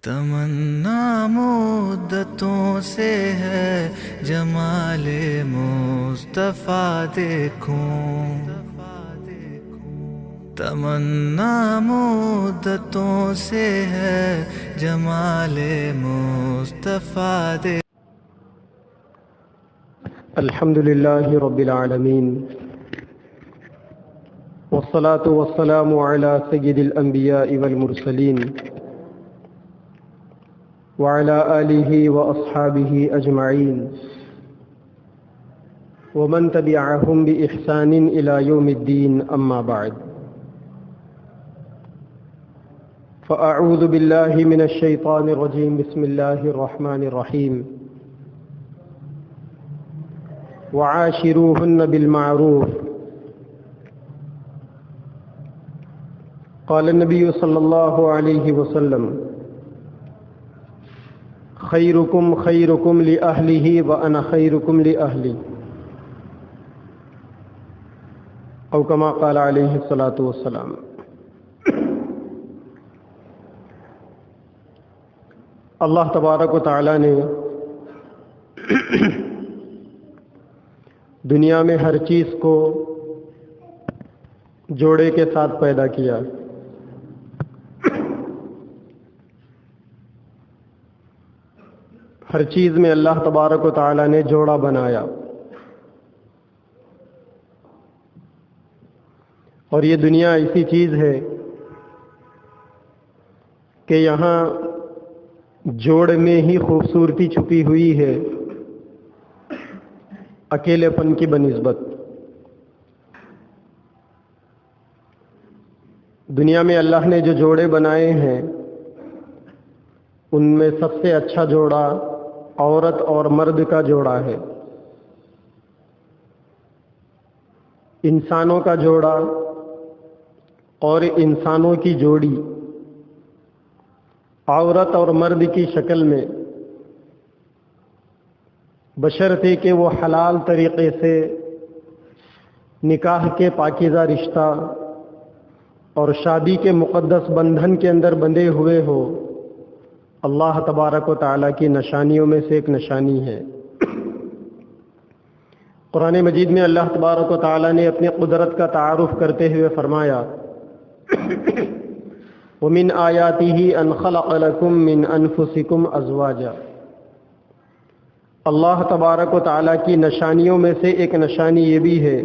تمنا مدتوں سے ہے جمال مصطفیٰ دیکھوں، تمنا مدتوں سے ہے جمال مصطفیٰ دیکھوں۔ الحمد للہ رب العالمین، والصلاة والسلام على سید الانبیاء والمرسلین وعلى آلہ واصحابہ اجمعین ومن تبعہم بإحسان الى یوم الدین، اما بعد فاعوذ باللہ من الشیطان الرجیم، بسم اللہ الرحمن الرحیم، وعاشروہن بالمعروف۔ قال النبی صلی اللہ علیہ وسلم: خیرکم خیرکم لأہلہ وانا خیرکم لأہلی، او کما قال علیہ الصلاۃ والسلام۔ اللہ تبارک و تعالی نے دنیا میں ہر چیز کو جوڑے کے ساتھ پیدا کیا۔ ہر چیز میں اللہ تبارک و تعالی نے جوڑا بنایا، اور یہ دنیا ایسی چیز ہے کہ یہاں جوڑ میں ہی خوبصورتی چھپی ہوئی ہے، اکیلے پن کی بنسبت۔ دنیا میں اللہ نے جو جوڑے بنائے ہیں، ان میں سب سے اچھا جوڑا عورت اور مرد کا جوڑا ہے۔ انسانوں کا جوڑا اور انسانوں کی جوڑی عورت اور مرد کی شکل میں، بشرطے کہ وہ حلال طریقے سے نکاح کے پاکیزہ رشتہ اور شادی کے مقدس بندھن کے اندر بندھے ہوئے ہو۔ اللہ تبارک و تعالیٰ کی نشانیوں میں سے ایک نشانی ہے۔ قرآن مجید میں اللہ تبارک و تعالیٰ نے اپنی قدرت کا تعارف کرتے ہوئے فرمایا: وَمِنْ آيَاتِهِ أَنْ خَلَقَ لَكُم مِّنْ أَنفُسِكُمْ أَزْوَاجًا۔ اللہ تبارک و تعالیٰ کی نشانیوں میں سے ایک نشانی یہ بھی ہے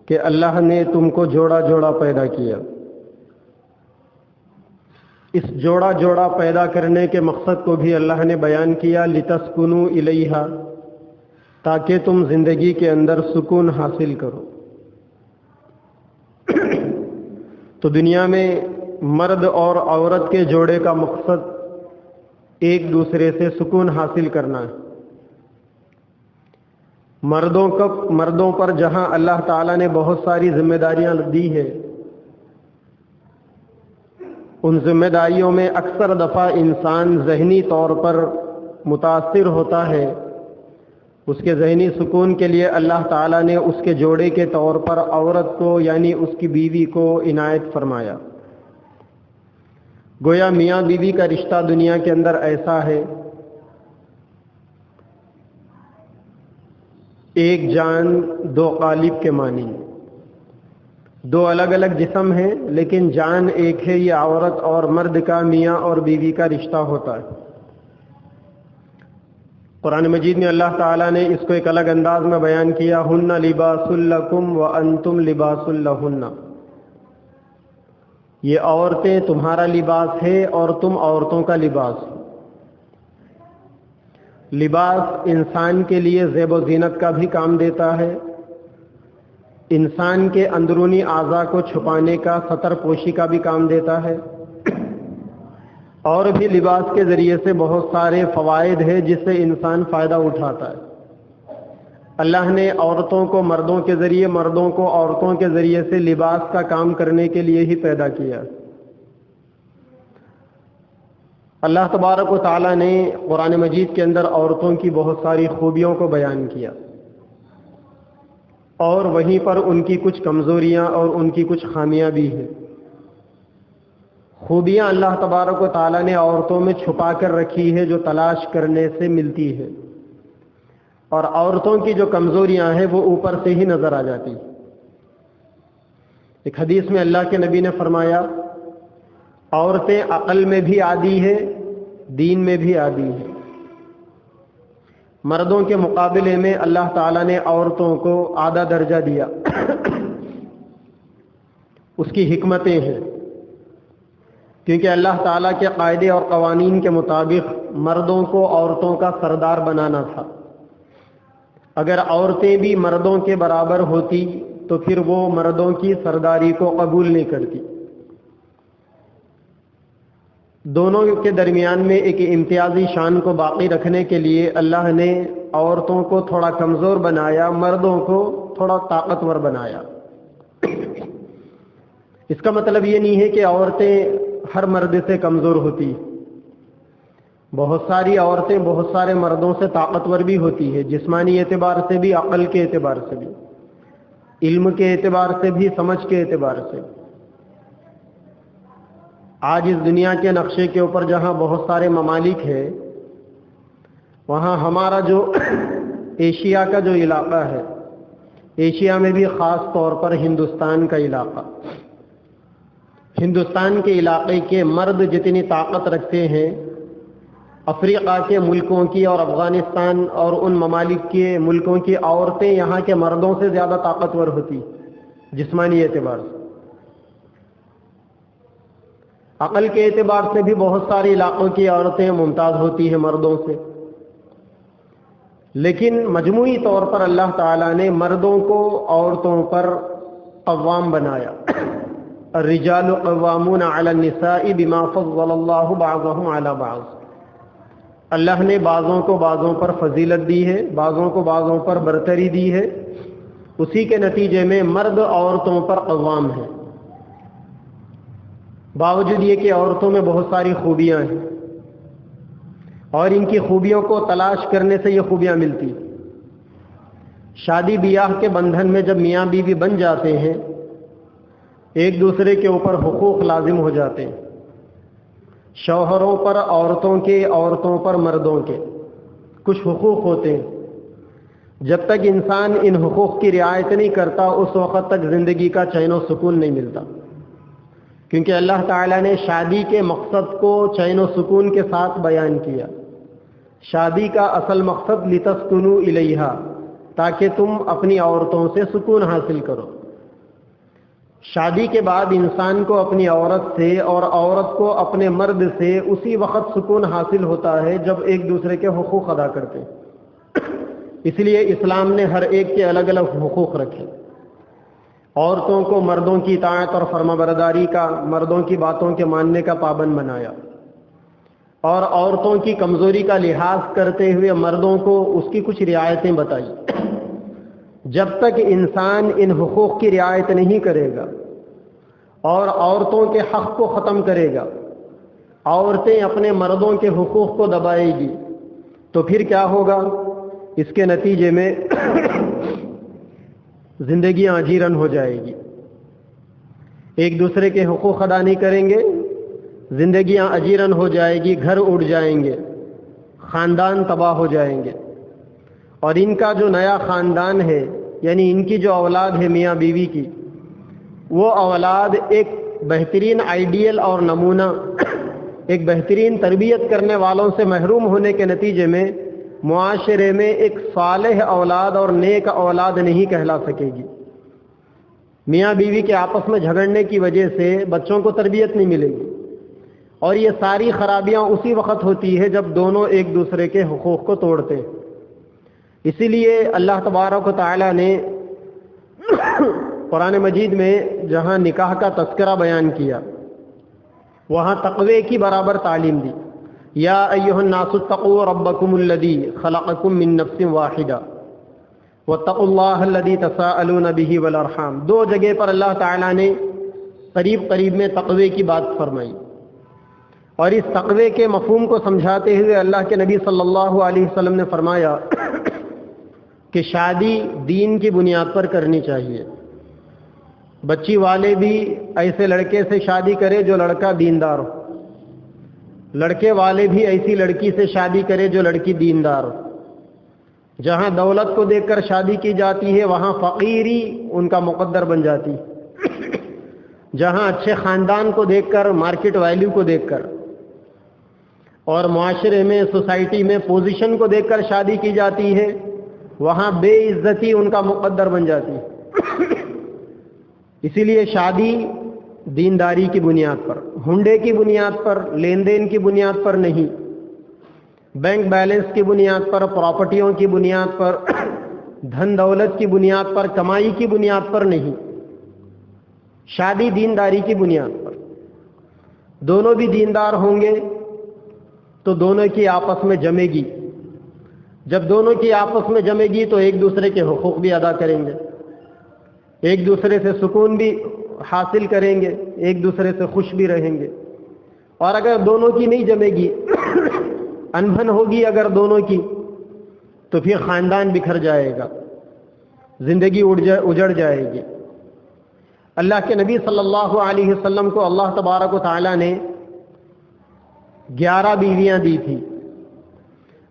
کہ اللہ نے تم کو جوڑا جوڑا پیدا کیا۔ اس جوڑا جوڑا پیدا کرنے کے مقصد کو بھی اللہ نے بیان کیا، لِتَسْكُنُوا إِلَيْهَا، تاکہ تم زندگی کے اندر سکون حاصل کرو۔ تو دنیا میں مرد اور عورت کے جوڑے کا مقصد ایک دوسرے سے سکون حاصل کرنا ہے۔ مردوں پر جہاں اللہ تعالیٰ نے بہت ساری ذمہ داریاں دی ہے، ان ذمہ داریوں میں اکثر دفعہ انسان ذہنی طور پر متاثر ہوتا ہے۔ اس کے ذہنی سکون کے لیے اللہ تعالیٰ نے اس کے جوڑے کے طور پر عورت کو، یعنی اس کی بیوی کو عنایت فرمایا۔ گویا میاں بیوی کا رشتہ دنیا کے اندر ایسا ہے، ایک جان دو قالب کے معنی، دو الگ الگ جسم ہیں لیکن جان ایک ہے۔ یہ عورت اور مرد کا، میاں اور بیوی کا رشتہ ہوتا ہے۔ قرآن مجید میں اللہ تعالیٰ نے اس کو ایک الگ انداز میں بیان کیا: ہن لباس لکم وانتم لباس لہن۔ یہ عورتیں تمہارا لباس ہے اور تم عورتوں کا لباس ہو۔ لباس انسان کے لیے زیب و زینت کا بھی کام دیتا ہے، انسان کے اندرونی اعضاء کو چھپانے کا، ستر پوشی کا بھی کام دیتا ہے، اور بھی لباس کے ذریعے سے بہت سارے فوائد ہیں جس سے انسان فائدہ اٹھاتا ہے۔ اللہ نے عورتوں کو مردوں کے ذریعے، مردوں کو عورتوں کے ذریعے سے لباس کا کام کرنے کے لیے ہی پیدا کیا۔ اللہ تبارک و تعالیٰ نے قرآن مجید کے اندر عورتوں کی بہت ساری خوبیوں کو بیان کیا، اور وہیں پر ان کی کچھ کمزوریاں اور ان کی کچھ خامیاں بھی ہیں۔ خوبیاں اللہ تبارک و تعالیٰ نے عورتوں میں چھپا کر رکھی ہے جو تلاش کرنے سے ملتی ہے، اور عورتوں کی جو کمزوریاں ہیں وہ اوپر سے ہی نظر آ جاتی۔ ایک حدیث میں اللہ کے نبی نے فرمایا، عورتیں عقل میں بھی عادی ہے، دین میں بھی عادی ہے۔ مردوں کے مقابلے میں اللہ تعالیٰ نے عورتوں کو آدھا درجہ دیا۔ اس کی حکمتیں ہیں، کیونکہ اللہ تعالیٰ کے قاعدے اور قوانین کے مطابق مردوں کو عورتوں کا سردار بنانا تھا۔ اگر عورتیں بھی مردوں کے برابر ہوتی تو پھر وہ مردوں کی سرداری کو قبول نہیں کرتی۔ دونوں کے درمیان میں ایک امتیازی شان کو باقی رکھنے کے لیے اللہ نے عورتوں کو تھوڑا کمزور بنایا، مردوں کو تھوڑا طاقتور بنایا۔ اس کا مطلب یہ نہیں ہے کہ عورتیں ہر مرد سے کمزور ہوتی، بہت ساری عورتیں بہت سارے مردوں سے طاقتور بھی ہوتی ہے، جسمانی اعتبار سے بھی، عقل کے اعتبار سے بھی، علم کے اعتبار سے بھی، سمجھ کے اعتبار سے۔ آج اس دنیا کے نقشے کے اوپر جہاں بہت سارے ممالک ہیں، وہاں ہمارا جو ایشیا کا جو علاقہ ہے، ایشیا میں بھی خاص طور پر ہندوستان کا علاقہ، ہندوستان کے علاقے کے مرد جتنی طاقت رکھتے ہیں، افریقہ کے ملکوں کی اور افغانستان اور ان ممالک کے ملکوں کی عورتیں یہاں کے مردوں سے زیادہ طاقتور ہوتی جسمانی اعتبار سے۔ عقل کے اعتبار سے بھی بہت سارے علاقوں کی عورتیں ممتاز ہوتی ہیں مردوں سے، لیکن مجموعی طور پر اللہ تعالیٰ نے مردوں کو عورتوں پر قوام بنایا۔ الرجال قوامون علی النساء بما فضل اللہ بعضهم علی بعض۔ اللہ نے بعضوں کو بعضوں پر فضیلت دی ہے، بعضوں کو بعضوں پر برتری دی ہے، اسی کے نتیجے میں مرد عورتوں پر قوام ہے۔ باوجود یہ کہ عورتوں میں بہت ساری خوبیاں ہیں اور ان کی خوبیوں کو تلاش کرنے سے یہ خوبیاں ملتی۔ شادی بیاہ کے بندھن میں جب میاں بیوی بن جاتے ہیں، ایک دوسرے کے اوپر حقوق لازم ہو جاتے ہیں، شوہروں پر عورتوں کے، عورتوں پر مردوں کے کچھ حقوق ہوتے ہیں۔ جب تک انسان ان حقوق کی رعایت نہیں کرتا اس وقت تک زندگی کا چین و سکون نہیں ملتا، کیونکہ اللہ تعالیٰ نے شادی کے مقصد کو چین و سکون کے ساتھ بیان کیا۔ شادی کا اصل مقصد لتسکنوا الیہا، تاکہ تم اپنی عورتوں سے سکون حاصل کرو۔ شادی کے بعد انسان کو اپنی عورت سے اور عورت کو اپنے مرد سے اسی وقت سکون حاصل ہوتا ہے جب ایک دوسرے کے حقوق ادا کرتے ہیں۔ اس لیے اسلام نے ہر ایک کے الگ الگ حقوق رکھے۔ عورتوں کو مردوں کی اطاعت اور فرمانبرداری کا، مردوں کی باتوں کے ماننے کا پابند بنایا، اور عورتوں کی کمزوری کا لحاظ کرتے ہوئے مردوں کو اس کی کچھ رعایتیں بتائی۔ جب تک انسان ان حقوق کی رعایت نہیں کرے گا اور عورتوں کے حق کو ختم کرے گا، عورتیں اپنے مردوں کے حقوق کو دبائے گی، تو پھر کیا ہوگا؟ اس کے نتیجے میں زندگیاں اجیرن ہو جائے گی۔ ایک دوسرے کے حقوق ادا نہیں کریں گے، زندگیاں اجیرن ہو جائے گی، گھر اڑ جائیں گے، خاندان تباہ ہو جائیں گے، اور ان کا جو نیا خاندان ہے، یعنی ان کی جو اولاد ہے میاں بیوی کی، وہ اولاد ایک بہترین آئیڈیل اور نمونہ، ایک بہترین تربیت کرنے والوں سے محروم ہونے کے نتیجے میں معاشرے میں ایک صالح اولاد اور نیک اولاد نہیں کہلا سکے گی۔ میاں بیوی کے آپس میں جھگڑنے کی وجہ سے بچوں کو تربیت نہیں ملے گی، اور یہ ساری خرابیاں اسی وقت ہوتی ہے جب دونوں ایک دوسرے کے حقوق کو توڑتے ہیں۔ اسی لیے اللہ تبارک و تعالی نے قرآن مجید میں جہاں نکاح کا تذکرہ بیان کیا، وہاں تقوی کی برابر تعلیم دی۔ یا ایھا الناس اتقوا ربکم الذی خلقکم من نفس واحدہ واتقوا اللہ الذی تساءلون بہ والارحام۔ دو جگہ پر اللہ تعالیٰ نے قریب قریب میں تقوی کی بات فرمائی، اور اس تقوی کے مفہوم کو سمجھاتے ہوئے اللہ کے نبی صلی اللہ علیہ وسلم نے فرمایا کہ شادی دین کی بنیاد پر کرنی چاہیے۔ بچی والے بھی ایسے لڑکے سے شادی کرے جو لڑکا دیندار ہو، لڑکے والے بھی ایسی لڑکی سے شادی کرے جو لڑکی دیندار ہو۔ جہاں دولت کو دیکھ کر شادی کی جاتی ہے وہاں فقیری ان کا مقدر بن جاتی ہے، جہاں اچھے خاندان کو دیکھ کر، مارکیٹ ویلیو کو دیکھ کر اور معاشرے میں، سوسائٹی میں پوزیشن کو دیکھ کر شادی کی جاتی ہے وہاں بے عزتی ان کا مقدر بن جاتی ہے۔ اسی لیے شادی دینداری کی بنیاد پر، ہنڈے کی بنیاد پر، لین دین کی بنیاد پر نہیں، بینک بیلنس کی بنیاد پر، پراپرٹیوں کی بنیاد پر، دھن دولت کی بنیاد پر، کمائی کی بنیاد پر نہیں، شادی دینداری کی بنیاد پر۔ دونوں بھی دیندار ہوں گے تو دونوں کی آپس میں جمے گی، جب دونوں کی آپس میں جمے گی تو ایک دوسرے کے حقوق بھی ادا کریں گے، ایک دوسرے سے سکون بھی حاصل کریں گے، ایک دوسرے سے خوش بھی رہیں گے۔ اور اگر دونوں کی نہیں جمے گی، انبن ہوگی اگر دونوں کی، تو پھر خاندان بکھر جائے گا، زندگی اجڑ جائے گی۔ اللہ کے نبی صلی اللہ علیہ وسلم کو اللہ تبارک و تعالیٰ نے 11 بیویاں دی تھی،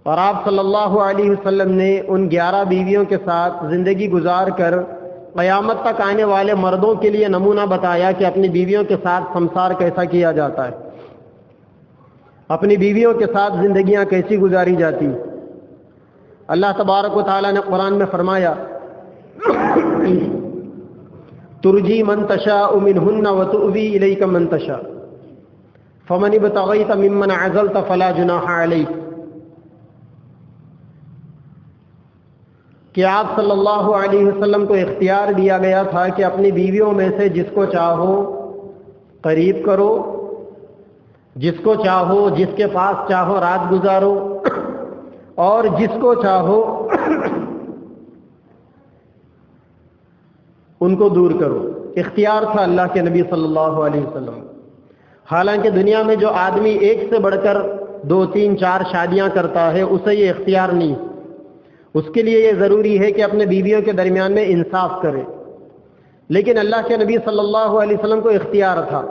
اور آپ صلی اللہ علیہ وسلم نے ان 11 بیویوں کے ساتھ زندگی گزار کر قیامت تک آنے والے مردوں کے لیے نمونہ بتایا کہ اپنی بیویوں کے ساتھ سمسار کیسا کیا جاتا ہے، اپنی بیویوں کے ساتھ زندگیاں کیسی گزاری جاتی۔ اللہ تبارک و تعالیٰ نے قرآن میں فرمایا ترجی من تشاء منہن وتؤوی الیک من تشاء فمن ابتغیت ممن عزلت فلا جناح علیک، کہ آپ صلی اللہ علیہ وسلم کو اختیار دیا گیا تھا کہ اپنی بیویوں میں سے جس کو چاہو قریب کرو، جس کو چاہو، جس کے پاس چاہو رات گزارو، اور جس کو چاہو ان کو دور کرو۔ اختیار تھا اللہ کے نبی صلی اللہ علیہ وسلم۔ حالانکہ دنیا میں جو آدمی ایک سے بڑھ کر 2، 3، 4 شادیاں کرتا ہے اسے یہ اختیار نہیں، اس کے لیے یہ ضروری ہے کہ اپنے بیویوں کے درمیان میں انصاف کرے، لیکن اللہ کے نبی صلی اللہ علیہ وسلم کو اختیار تھا۔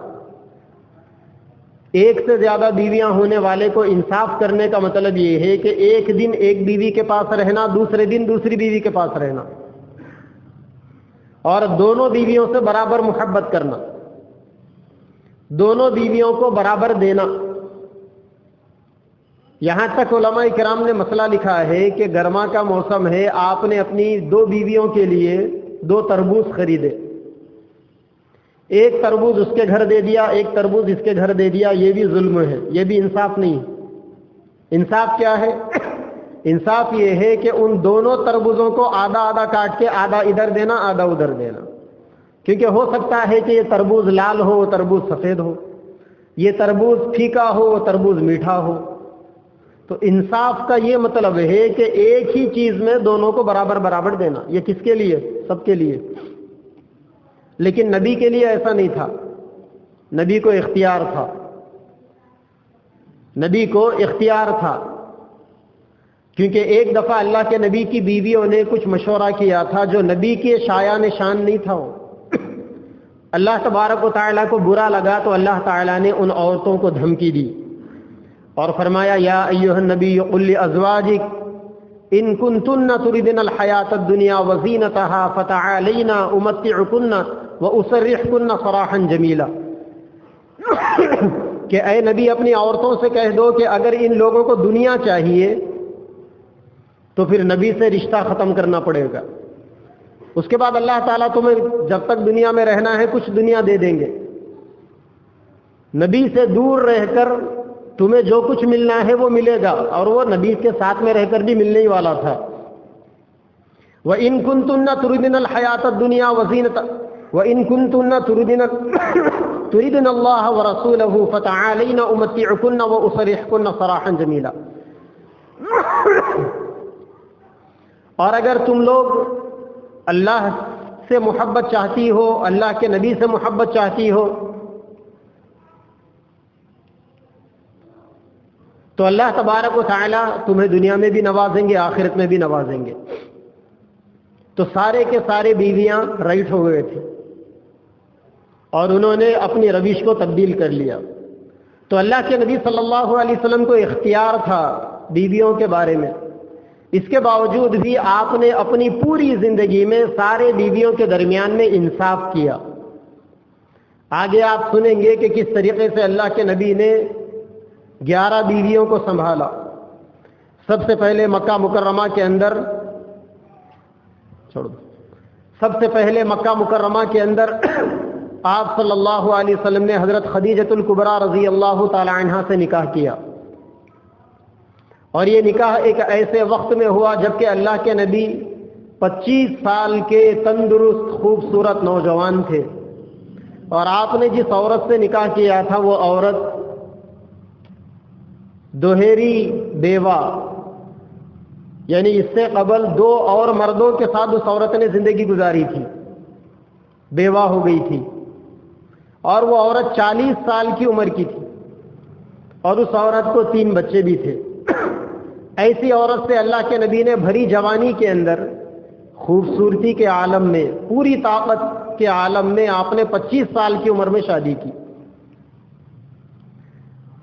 ایک سے زیادہ بیویاں ہونے والے کو انصاف کرنے کا مطلب یہ ہے کہ ایک دن ایک بیوی کے پاس رہنا، دوسرے دن دوسری بیوی کے پاس رہنا، اور دونوں بیویوں سے برابر محبت کرنا، دونوں بیویوں کو برابر دینا۔ یہاں تک علماء کرام نے مسئلہ لکھا ہے کہ گرما کا موسم ہے، آپ نے اپنی 2 بیویوں کے لیے 2 تربوز خریدے، ایک تربوز اس کے گھر دے دیا، ایک تربوز اس کے گھر دے دیا، یہ بھی ظلم ہے، یہ بھی انصاف نہیں۔ انصاف کیا ہے؟ انصاف یہ ہے کہ ان دونوں تربوزوں کو آدھا آدھا کاٹ کے آدھا ادھر دینا، آدھا ادھر دینا، کیونکہ ہو سکتا ہے کہ یہ تربوز لال ہو، وہ تربوز سفید ہو، یہ تربوز پھیکا ہو، وہ تربوز میٹھا ہو۔ تو انصاف کا یہ مطلب ہے کہ ایک ہی چیز میں دونوں کو برابر برابر دینا۔ یہ کس کے لیے؟ سب کے لیے۔ لیکن نبی کے لیے ایسا نہیں تھا، نبی کو اختیار تھا، نبی کو اختیار تھا، کیونکہ ایک دفعہ اللہ کے نبی کی بیویوں نے کچھ مشورہ کیا تھا جو نبی کے شایان شان نہیں تھا۔ اللہ تبارک و تعالیٰ کو برا لگا تو اللہ تعالیٰ نے ان عورتوں کو دھمکی دی اور فرمایا یا ایھا النبی قل لازواجک ان کنتن تردن الحیاۃ الدنیا وزینتها فتعالین امتعکن واسرحکن سراحا جمیلا، کہ اے نبی اپنی عورتوں سے کہہ دو کہ اگر ان لوگوں کو دنیا چاہیے تو پھر نبی سے رشتہ ختم کرنا پڑے گا۔ اس کے بعد اللہ تعالیٰ تمہیں جب تک دنیا میں رہنا ہے کچھ دنیا دے دیں گے، نبی سے دور رہ کر تمہیں جو کچھ ملنا ہے وہ ملے گا، اور وہ نبی کے ساتھ میں رہ کر بھی ملنے ہی والا تھا۔ وَإِن كُنتُنَّ تُرِدْنَ الْحَيَاةَ الدُّنْيَا وَزِينَتَهَا وَإِن كُنتُنَّ تُرِدْنَ اللَّهَ وَرَسُولَهُ فَتَعَالَيْنَ أُمَتِّعْكُنَّ وَأُسَرِّحْكُنَّ سَرَاحًا جَمِيلًا۔ اور اگر تم لوگ اللہ سے محبت چاہتی ہو، اللہ کے نبی سے محبت چاہتی ہو، تو اللہ تبارک و تعالیٰ تمہیں دنیا میں بھی نوازیں گے، آخرت میں بھی نوازیں گے۔ تو سارے کے سارے بیویاں رائٹ ہو گئے تھے، اور انہوں نے اپنی روش کو تبدیل کر لیا. تو اللہ کے نبی صلی اللہ علیہ وسلم کو اختیار تھا بیویوں کے بارے میں، اس کے باوجود بھی آپ نے اپنی پوری زندگی میں سارے بیویوں کے درمیان میں انصاف کیا. آگے آپ سنیں گے کہ کس طریقے سے اللہ کے نبی نے 11 بیویوں کو سنبھالا. سب سے پہلے مکہ مکرمہ کے اندر کے اندر آپ صلی اللہ علیہ وسلم نے حضرت خدیجۃ الکبریٰ رضی اللہ تعالی عنہا سے نکاح کیا. اور یہ نکاح ایک ایسے وقت میں ہوا جبکہ اللہ کے نبی 25 سال کے تندرست خوبصورت نوجوان تھے، اور آپ نے جس عورت سے نکاح کیا تھا وہ عورت دوہری بیوہ، یعنی اس سے قبل 2 اور مردوں کے ساتھ اس عورت نے زندگی گزاری تھی، بیوہ ہو گئی تھی. اور وہ عورت 40 سال کی عمر کی تھی، اور اس عورت کو 3 بچے بھی تھے. ایسی عورت سے اللہ کے نبی نے بھری جوانی کے اندر، خوبصورتی کے عالم میں، پوری طاقت کے عالم میں آپ نے 25 سال کی عمر میں شادی کی.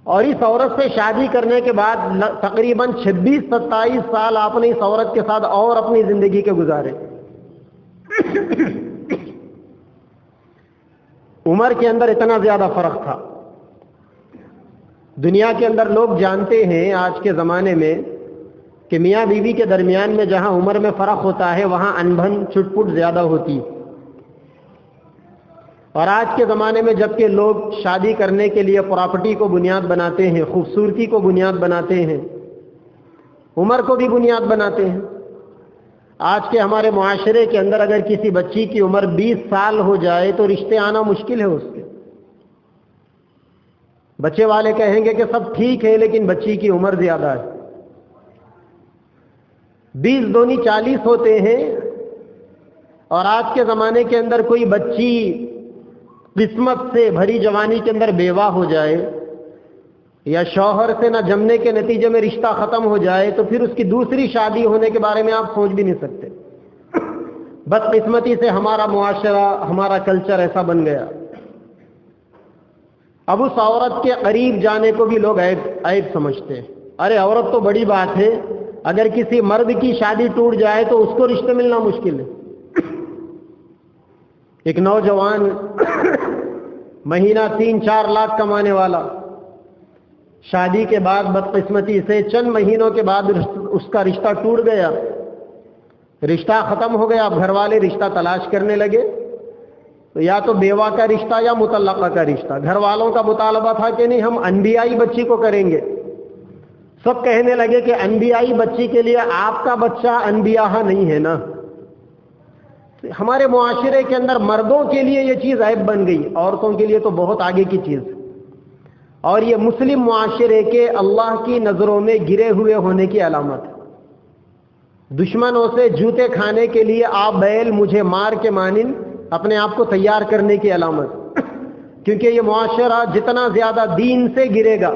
اور اس عورت سے شادی کرنے کے بعد تقریباً 26-27 سال آپ نے اس عورت کے ساتھ اور اپنی زندگی کے گزارے. عمر کے اندر اتنا زیادہ فرق تھا. دنیا کے اندر لوگ جانتے ہیں آج کے زمانے میں کہ میاں بیوی کے درمیان میں جہاں عمر میں فرق ہوتا ہے وہاں انبن چھٹ پٹ زیادہ ہوتی. اور آج کے زمانے میں جبکہ لوگ شادی کرنے کے لیے پراپرٹی کو بنیاد بناتے ہیں، خوبصورتی کو بنیاد بناتے ہیں، عمر کو بھی بنیاد بناتے ہیں. آج کے ہمارے معاشرے کے اندر اگر کسی بچی کی عمر 20 سال ہو جائے تو رشتے آنا مشکل ہے اس کے. بچے والے کہیں گے کہ سب ٹھیک ہے لیکن بچی کی عمر زیادہ ہے. 20 دونی 40 ہوتے ہیں. اور آج کے زمانے کے اندر کوئی بچی قسمت سے بھری جوانی کے اندر بیوہ ہو جائے یا شوہر سے نہ جمنے کے نتیجے میں رشتہ ختم ہو جائے تو پھر اس کی دوسری شادی ہونے کے بارے میں آپ سوچ بھی نہیں سکتے. بدقسمتی سے ہمارا معاشرہ، ہمارا کلچر ایسا بن گیا. اب اس عورت کے قریب جانے کو بھی لوگ عیب سمجھتے ہیں. ارے عورت تو بڑی بات ہے، اگر کسی مرد کی شادی ٹوٹ جائے تو اس کو رشتے ملنا مشکل ہے. ایک نوجوان مہینہ 3-4 لاکھ کمانے والا شادی کے بعد بدقسمتی سے چند مہینوں کے بعد اس کا رشتہ ٹوٹ گیا، رشتہ ختم ہو گیا. اب گھر والے رشتہ تلاش کرنے لگے، تو یا تو بیوہ کا رشتہ یا مطلقہ کا رشتہ. گھر والوں کا مطالبہ تھا کہ نہیں ہم انبیائی بچی کو کریں گے. سب کہنے لگے کہ انبیائی بچی کے لیے آپ کا بچہ انبیاء نہیں ہے نا. ہمارے معاشرے کے اندر مردوں کے لیے یہ چیز عیب بن گئی، عورتوں کے لیے تو بہت آگے کی چیز. اور یہ مسلم معاشرے کے اللہ کی نظروں میں گرے ہوئے ہونے کی علامت ہے. دشمنوں سے جوتے کھانے کے لیے آپ بیل مجھے مار کے مانند اپنے آپ کو تیار کرنے کی علامت. کیونکہ یہ معاشرہ جتنا زیادہ دین سے گرے گا،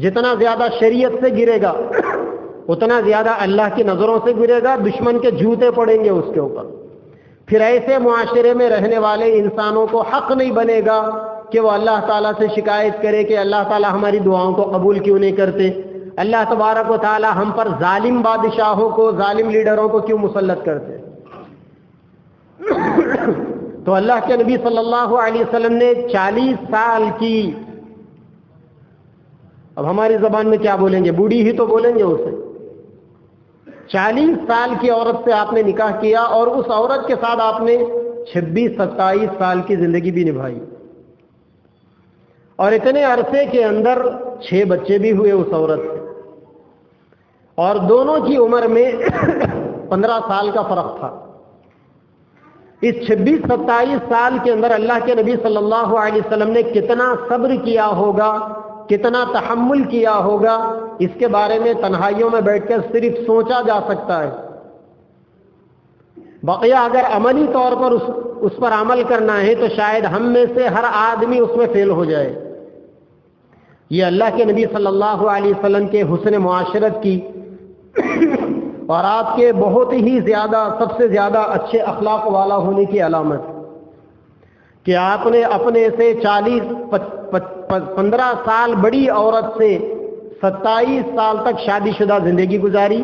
جتنا زیادہ شریعت سے گرے گا، اتنا زیادہ اللہ کی نظروں سے گرے گا. دشمن کے جوتے پڑیں گے اس کے اوپر. پھر ایسے معاشرے میں رہنے والے انسانوں کو حق نہیں بنے گا کہ وہ اللہ تعالیٰ سے شکایت کرے کہ اللہ تعالیٰ ہماری دعاؤں کو قبول کیوں نہیں کرتے، اللہ تبارک و تعالیٰ ہم پر ظالم بادشاہوں کو، ظالم لیڈروں کو کیوں مسلط کرتے. تو اللہ کے نبی صلی اللہ علیہ وسلم نے 40 سال کی، اب ہماری زبان میں کیا بولیں گے، بوڑھی ہی تو بولیں گے اسے. 40 سال کی عورت سے آپ نے نکاح کیا اور اس عورت کے ساتھ آپ نے 26-27 سال کی زندگی بھی نبھائی. اور اتنے عرصے کے اندر 6 بچے بھی ہوئے اس عورت سے. اور دونوں کی عمر میں 15 سال کا فرق تھا. اس 26-27 سال کے اندر اللہ کے نبی صلی اللہ علیہ وسلم نے کتنا صبر کیا ہوگا، کتنا تحمل کیا ہوگا، اس کے بارے میں تنہائیوں میں بیٹھ کر صرف سوچا جا سکتا ہے. بقیہ اگر عملی طور پر اس پر عمل کرنا ہے تو شاید ہم میں سے ہر آدمی اس میں فیل ہو جائے. یہ اللہ کے نبی صلی اللہ علیہ وسلم کے حسن معاشرت کی اور آپ کے بہت ہی زیادہ، سب سے زیادہ اچھے اخلاق والا ہونے کی علامت. کہ آپ نے اپنے سے 15 سال بڑی عورت سے 27 سال تک شادی شدہ زندگی گزاری،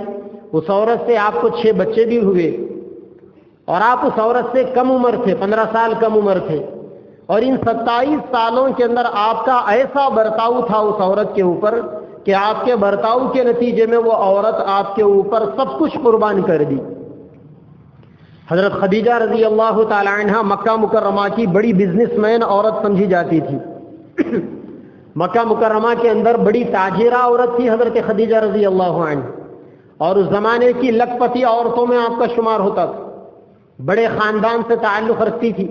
اس عورت سے آپ کو 6 بچے بھی ہوئے، اور آپ اس عورت سے کم عمر تھے، 15 سال کم عمر تھے، اور ان 27 سالوں کے اندر آپ کا ایسا برتاؤ تھا اس عورت کے اوپر کہ آپ کے برتاؤ کے نتیجے میں وہ عورت آپ کے اوپر سب کچھ قربان کر دی۔ حضرت خدیجہ رضی اللہ تعالی عنہ مکہ مکرمہ کی بڑی بزنس مین عورت سمجھی جاتی تھی۔ مکہ مکرمہ کے اندر بڑی تاجرہ عورت تھی حضرت خدیجہ رضی اللہ عنہ، اور اس زمانے کی لکھ پتی عورتوں میں آپ کا شمار ہوتا تھا۔ بڑے خاندان سے تعلق رکھتی تھی،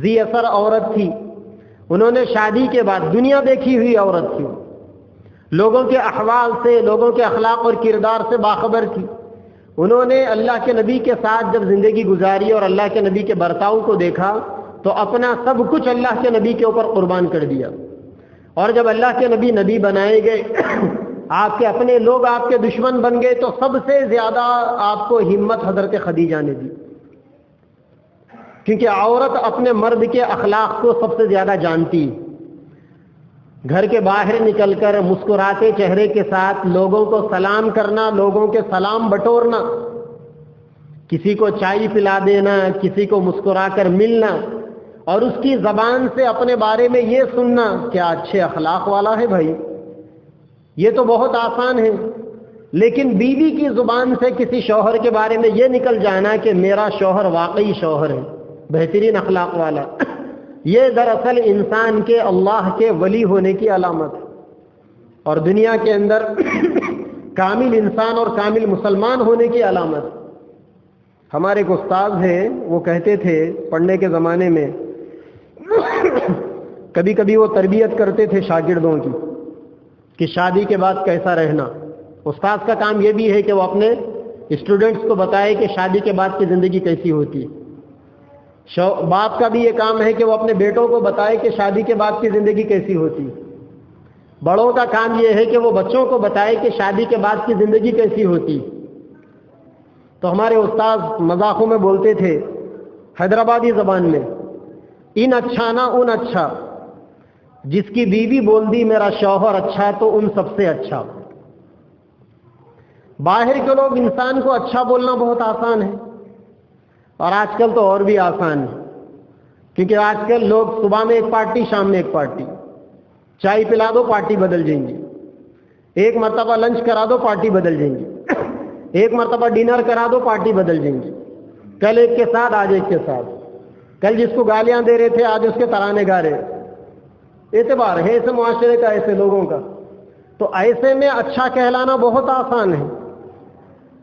ذی اثر عورت تھی، انہوں نے شادی کے بعد دنیا دیکھی ہوئی عورت تھی، لوگوں کے احوال سے، لوگوں کے اخلاق اور کردار سے باخبر تھی۔ انہوں نے اللہ کے نبی کے ساتھ جب زندگی گزاری اور اللہ کے نبی کے برتاؤ کو دیکھا تو اپنا سب کچھ اللہ کے نبی کے اوپر قربان کر دیا، اور جب اللہ کے نبی نبی بنائے گئے، آپ کے اپنے لوگ آپ کے دشمن بن گئے، تو سب سے زیادہ آپ کو ہمت حضرت خدیجہ نے دی، کیونکہ عورت اپنے مرد کے اخلاق کو سب سے زیادہ جانتی۔ گھر کے باہر نکل کر مسکراتے چہرے کے ساتھ لوگوں کو سلام کرنا، لوگوں کے سلام بٹورنا، کسی کو چائے پلا دینا، کسی کو مسکرا کر ملنا، اور اس کی زبان سے اپنے بارے میں یہ سننا کیا اچھے اخلاق والا ہے بھائی، یہ تو بہت آسان ہے۔ لیکن بیوی کی زبان سے کسی شوہر کے بارے میں یہ نکل جانا کہ میرا شوہر واقعی شوہر ہے، بہترین اخلاق والا، یہ دراصل انسان کے اللہ کے ولی ہونے کی علامت ہے، اور دنیا کے اندر کامل انسان اور کامل مسلمان ہونے کی علامت۔ ہمارے ایک استاد ہیں، وہ کہتے تھے پڑھنے کے زمانے میں کبھی کبھی وہ تربیت کرتے تھے شاگردوں کی کہ شادی کے بعد کیسا رہنا۔ استاد کا کام یہ بھی ہے کہ وہ اپنے اسٹوڈنٹس کو بتائے کہ شادی کے بعد کی زندگی کیسی ہوتی ہے۔ باپ کا بھی یہ کام ہے کہ وہ اپنے بیٹوں کو بتائے کہ شادی کے بعد کی زندگی کیسی ہوتی ہے۔ بڑوں کا کام یہ ہے کہ وہ بچوں کو بتائے کہ شادی کے بعد کی زندگی کیسی ہوتی ہے۔ تو ہمارے استاد مذاقوں میں بولتے تھے حیدرآبادی زبان میں، ان اچھا نہ ان اچھا، جس کی بیوی بول دی میرا شوہر اچھا تو ان سب سے اچھا۔ باہر کے لوگ انسان کو اچھا بولنا بہت آسان ہے، اور آج کل تو اور بھی آسان ہے، کیونکہ آج کل لوگ صبح میں ایک پارٹی، شام میں ایک پارٹی، چائے پلا دو پارٹی بدل جائیں گی، ایک مرتبہ لنچ کرا دو پارٹی بدل جائیں گی، ایک مرتبہ ڈنر کرا دو پارٹی بدل جائیں گی، کل ایک کے ساتھ آج ایک کے ساتھ، کل جس کو گالیاں دے رہے تھے آج اس کے ترانے گا رہے۔ اعتبار ہے ایسے معاشرے کا، ایسے لوگوں کا، تو ایسے میں اچھا کہلانا بہت آسان ہے،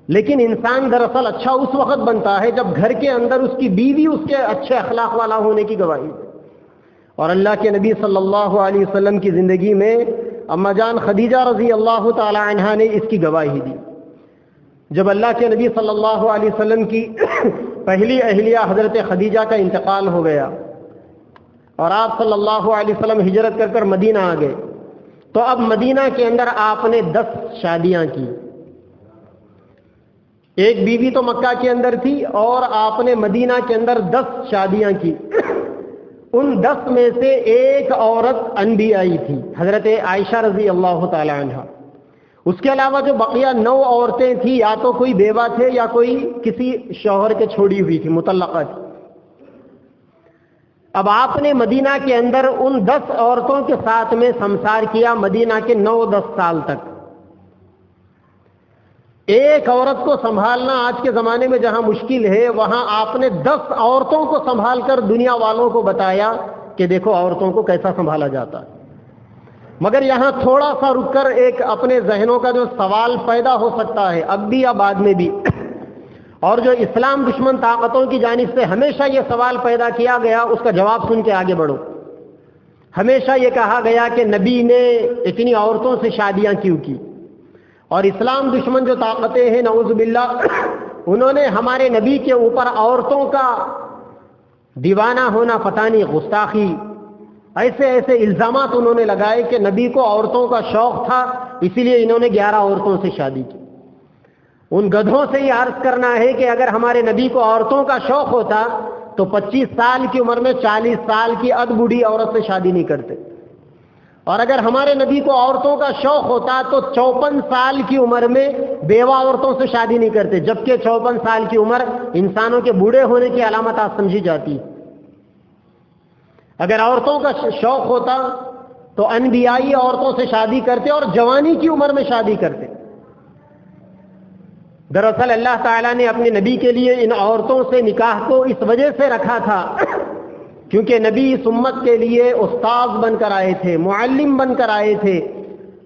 لیکن انسان دراصل اچھا اس وقت بنتا ہے جب گھر کے اندر اس کی بیوی اس کے اچھے اخلاق والا ہونے کی گواہی دے۔ اور اللہ کے نبی صلی اللہ علیہ وسلم کی زندگی میں اما جان خدیجہ رضی اللہ تعالی عنہا نے اس کی گواہی دی۔ جب اللہ کے نبی صلی اللہ علیہ وسلم کی پہلی اہلیہ حضرت خدیجہ کا انتقال ہو گیا اور آپ صلی اللہ علیہ وسلم ہجرت کر کر مدینہ آ گئے، تو اب مدینہ کے اندر آپ نے 10 شادیاں کی۔ ایک بیوی تو مکہ کے اندر تھی، اور آپ نے مدینہ کے اندر 10 شادیاں کی۔ ان 10 میں سے ایک عورت انبیائی تھی، حضرت عائشہ رضی اللہ تعالی عنہ۔ اس کے علاوہ جو بقیہ 9 عورتیں تھیں، یا تو کوئی بیوہ تھے یا کوئی کسی شوہر کے چھوڑی ہوئی تھی، مطلقہ تھی۔ اب آپ نے مدینہ کے اندر ان 10 عورتوں کے ساتھ میں سمسار کیا مدینہ کے 9-10 سال تک۔ ایک عورت کو سنبھالنا آج کے زمانے میں جہاں مشکل ہے، وہاں آپ نے 10 عورتوں کو سنبھال کر دنیا والوں کو بتایا کہ دیکھو عورتوں کو کیسا سنبھالا جاتا ہے۔ مگر یہاں تھوڑا سا رک کر ایک اپنے ذہنوں کا جو سوال پیدا ہو سکتا ہے اب بھی یا بعد میں بھی، اور جو اسلام دشمن طاقتوں کی جانب سے ہمیشہ یہ سوال پیدا کیا گیا، اس کا جواب سن کے آگے بڑھو۔ ہمیشہ یہ کہا گیا کہ نبی نے اتنی عورتوں سے شادیاں کیوں کی، اور اسلام دشمن جو طاقتیں ہیں نعوذ باللہ، انہوں نے ہمارے نبی کے اوپر عورتوں کا دیوانہ ہونا، پتہ نہیں گستاخی، ایسے ایسے الزامات انہوں نے لگائے کہ نبی کو عورتوں کا شوق تھا، اسی لیے انہوں نے 11 عورتوں سے شادی کی۔ ان گدھوں سے یہ عرض کرنا ہے کہ اگر ہمارے نبی کو عورتوں کا شوق ہوتا تو 25 سال کی عمر میں 40 سال کی اد بوڑھی عورت سے شادی نہیں کرتے. اور اگر ہمارے نبی کو عورتوں کا شوق ہوتا تو 54 سال کی عمر میں بیوہ عورتوں سے شادی نہیں کرتے، جبکہ 54 سال کی عمر انسانوں کے بوڑھے ہونے کی علامت آج سمجھی جاتی. اگر عورتوں کا شوق ہوتا تو انبیائی عورتوں سے شادی کرتے اور جوانی کی عمر میں شادی کرتے. دراصل اللہ تعالیٰ نے اپنے نبی کے لیے ان عورتوں سے نکاح کو اس وجہ سے رکھا تھا کیونکہ نبی اس امت کے لیے استاذ بن کر آئے تھے، معلم بن کر آئے تھے.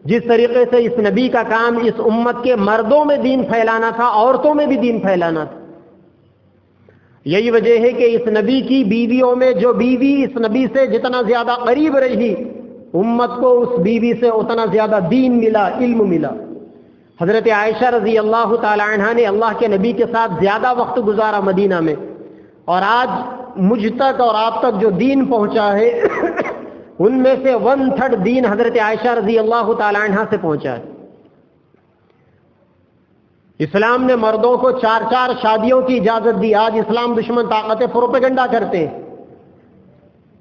جس طریقے سے اس نبی کا کام اس امت کے مردوں میں دین پھیلانا تھا، عورتوں میں بھی دین پھیلانا تھا. یہی وجہ ہے کہ اس نبی کی بیویوں میں جو بیوی اس نبی سے جتنا زیادہ قریب رہی، امت کو اس بیوی سے اتنا زیادہ دین ملا، علم ملا. حضرت عائشہ رضی اللہ تعالی عنہا نے اللہ کے نبی کے ساتھ زیادہ وقت گزارا مدینہ میں، اور آج مجھ تک اور آپ تک جو دین پہنچا ہے ان میں سے 1/3 دین حضرت عائشہ رضی اللہ تعالی عنہا سے پہنچا ہے. اسلام نے مردوں کو 4 شادیوں کی اجازت دی. آج اسلام دشمن طاقتیں پروپیگنڈا کرتے ہیں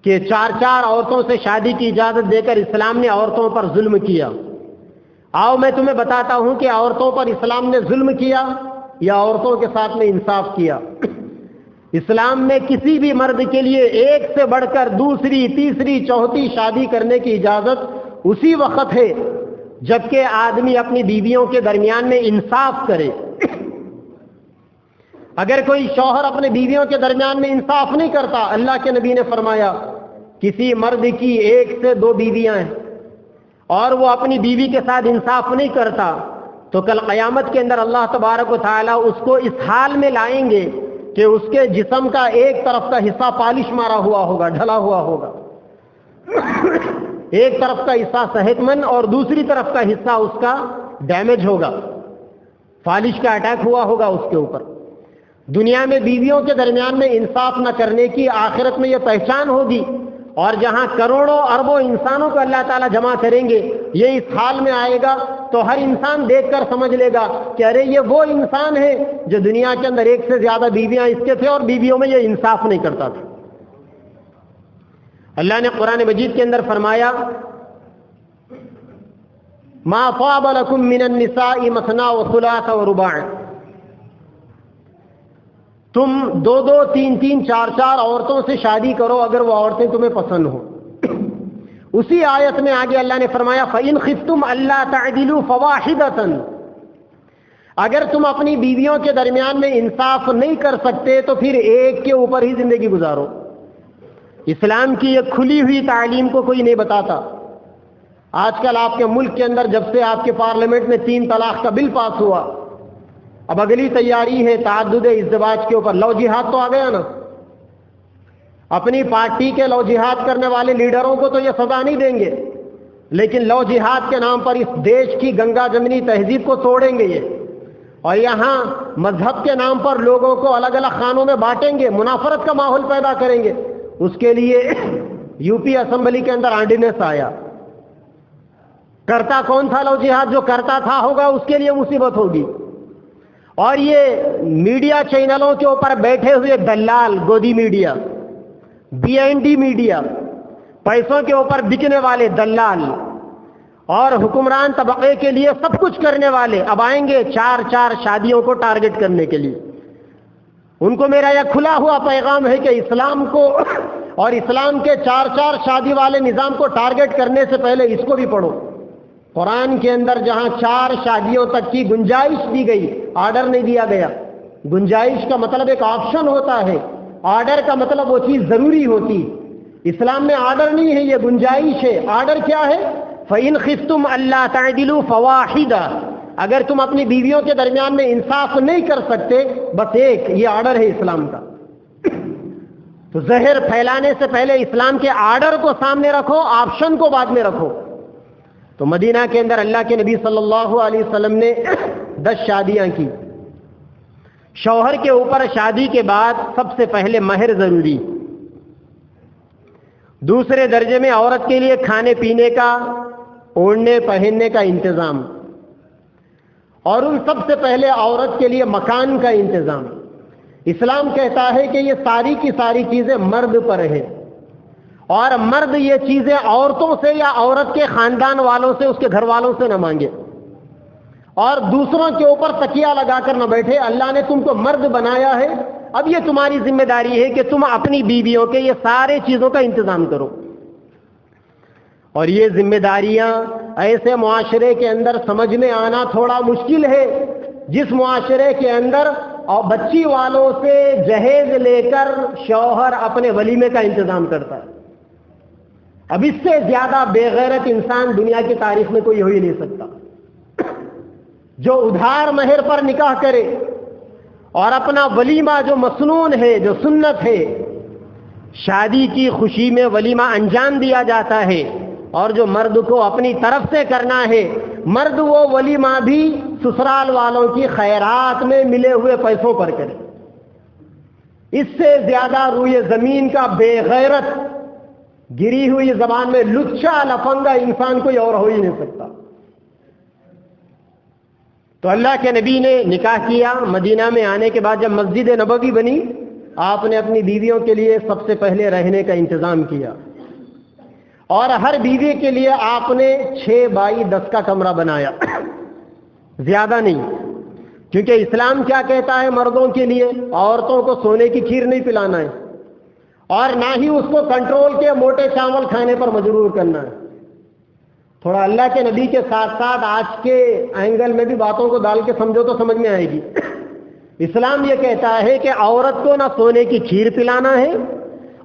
کہ 4 عورتوں سے شادی کی اجازت دے کر اسلام نے عورتوں پر ظلم کیا. آؤ میں تمہیں بتاتا ہوں کہ عورتوں پر اسلام نے ظلم کیا یا عورتوں کے ساتھ میں انصاف کیا. اسلام میں کسی بھی مرد کے لیے ایک سے بڑھ کر دوسری، تیسری، چوتھی شادی کرنے کی اجازت اسی وقت ہے جبکہ آدمی اپنی بیویوں کے درمیان میں انصاف کرے. اگر کوئی شوہر اپنے بیویوں کے درمیان میں انصاف نہیں کرتا، اللہ کے نبی نے فرمایا کسی مرد کی 1 سے 2 بیویاں ہیں اور وہ اپنی بیوی کے ساتھ انصاف نہیں کرتا تو کل قیامت کے اندر اللہ تبارک و تعالیٰ اس کو اس حال میں لائیں گے کہ اس کے جسم کا ایک طرف کا حصہ پالش مارا ہوا ہوگا، ڈھلا ہوا ہوگا، ایک طرف کا حصہ صحت مند اور دوسری طرف کا حصہ اس کا ڈیمیج ہوگا، فالش کا اٹیک ہوا ہوگا اس کے اوپر. دنیا میں بیویوں کے درمیان میں انصاف نہ کرنے کی آخرت میں یہ پہچان ہوگی، اور جہاں کروڑوں اربوں انسانوں کو اللہ تعالیٰ جمع کریں گے یہ اس حال میں آئے گا تو ہر انسان دیکھ کر سمجھ لے گا کہ ارے یہ وہ انسان ہے جو دنیا کے اندر 1 سے زیادہ بیویاں اس کے تھے اور بیویوں میں یہ انصاف نہیں کرتا تھا. اللہ نے قرآن مجید کے اندر فرمایا ما طاب لكم من النساء مثنى وثلاث ورباع، تم 2 3 4 عورتوں سے شادی کرو اگر وہ عورتیں تمہیں پسند ہو. اسی آیت میں آگے اللہ نے فرمایا فَإِنْ خِفْتُمْ أَلَّا تَعْدِلُوا فَوَاحِدَةً، اگر تم اپنی بیویوں کے درمیان میں انصاف نہیں کر سکتے تو پھر ایک کے اوپر ہی زندگی گزارو. اسلام کی یہ کھلی ہوئی تعلیم کو کوئی نہیں بتاتا. آج کل آپ کے ملک کے اندر جب سے آپ کے پارلیمنٹ میں 3 طلاق کا بل پاس ہوا، اب اگلی تیاری ہے تعدد ازدواج کے اوپر. لو جہاد تو آ گیا نا. اپنی پارٹی کے لو جہاد کرنے والے لیڈروں کو تو یہ سزا نہیں دیں گے، لیکن لو جہاد کے نام پر اس دیش کی گنگا جمنی تہذیب کو توڑیں گے یہ، اور یہاں مذہب کے نام پر لوگوں کو الگ الگ خانوں میں بانٹیں گے، منافرت کا ماحول پیدا کریں گے. اس کے لیے یو پی اسمبلی کے اندر آرڈیننس آیا. کرتا کون تھا لو جہاد؟ جو کرتا تھا ہوگا اس کے لیے مصیبت ہوگی. اور یہ میڈیا چینلوں کے اوپر بیٹھے ہوئے دلال، گودی میڈیا، BND میڈیا، پیسوں کے اوپر بکنے والے دلال اور حکمران طبقے کے لیے سب کچھ کرنے والے اب آئیں گے 4 شادیوں کو ٹارگٹ کرنے کے لیے. ان کو میرا یہ کھلا ہوا پیغام ہے کہ اسلام کو اور اسلام کے 4 شادی والے نظام کو ٹارگٹ کرنے سے پہلے اس کو بھی پڑھو. قرآن کے اندر جہاں 4 شادیوں تک کی گنجائش دی گئی، آرڈر نہیں دیا گیا. گنجائش کا مطلب ایک آپشن ہوتا ہے، آرڈر کا مطلب وہ چیز ضروری ہوتی. اسلام میں آرڈر نہیں ہے، یہ گنجائش ہے. آرڈر کیا ہے؟ فَإِنْ خِفْتُمْ أَلَّا تَعْدِلُوا فَوَاحِدَةً، اگر تم اپنی بیویوں کے درمیان میں انصاف نہیں کر سکتے بس ایک، یہ آرڈر ہے اسلام کا. تو زہر پھیلانے سے پہلے اسلام کے آرڈر کو سامنے رکھو، آپشن کو بعد میں رکھو. تو مدینہ کے اندر اللہ کے نبی صلی اللہ علیہ وسلم نے 10 شادیاں کی. شوہر کے اوپر شادی کے بعد سب سے پہلے مہر ضروری، دوسرے درجے میں عورت کے لیے کھانے پینے کا، اوڑھنے پہننے کا انتظام، اور ان سب سے پہلے عورت کے لیے مکان کا انتظام. اسلام کہتا ہے کہ یہ ساری کی ساری چیزیں مرد پر ہیں، اور مرد یہ چیزیں عورتوں سے یا عورت کے خاندان والوں سے، اس کے گھر والوں سے نہ مانگے، اور دوسروں کے اوپر تکیہ لگا کر نہ بیٹھے۔ اللہ نے تم کو مرد بنایا ہے، اب یہ تمہاری ذمہ داری ہے کہ تم اپنی بیویوں کے یہ سارے چیزوں کا انتظام کرو۔ اور یہ ذمہ داریاں ایسے معاشرے کے اندر سمجھ میں آنا تھوڑا مشکل ہے جس معاشرے کے اندر اور بچی والوں سے جہیز لے کر شوہر اپنے ولیمے کا انتظام کرتا ہے۔ اب اس سے زیادہ بے غیرت انسان دنیا کی تاریخ میں کوئی ہو ہی نہیں سکتا، جو ادھار مہر پر نکاح کرے اور اپنا ولیمہ جو مسنون ہے، جو سنت ہے، شادی کی خوشی میں ولیمہ انجام دیا جاتا ہے، اور جو مرد کو اپنی طرف سے کرنا ہے، مرد وہ ولیمہ بھی سسرال والوں کی خیرات میں ملے ہوئے پیسوں پر کرے۔ اس سے زیادہ روئے زمین کا بے غیرت، گری ہوئی زبان میں لچا لفنگا انسان کوئی اور ہو ہی نہیں سکتا۔ تو اللہ کے نبی نے نکاح کیا، مدینہ میں آنے کے بعد جب مسجد نبوی بنی، آپ نے اپنی بیویوں کے لیے سب سے پہلے رہنے کا انتظام کیا، اور ہر بیوی کے لیے آپ نے 6x10 کا کمرہ بنایا، زیادہ نہیں، کیونکہ اسلام کیا کہتا ہے مردوں کے لیے؟ عورتوں کو سونے کی کھیر نہیں پلانا ہے، اور نہ ہی اس کو کنٹرول کے موٹے چاول کھانے پر مجبور کرنا ہے۔ تھوڑا اللہ کے نبی کے ساتھ ساتھ آج کے اینگل میں بھی باتوں کو ڈال کے سمجھو تو سمجھ میں آئے گی۔ اسلام یہ کہتا ہے کہ عورت کو نہ سونے کی کھیر پلانا ہے،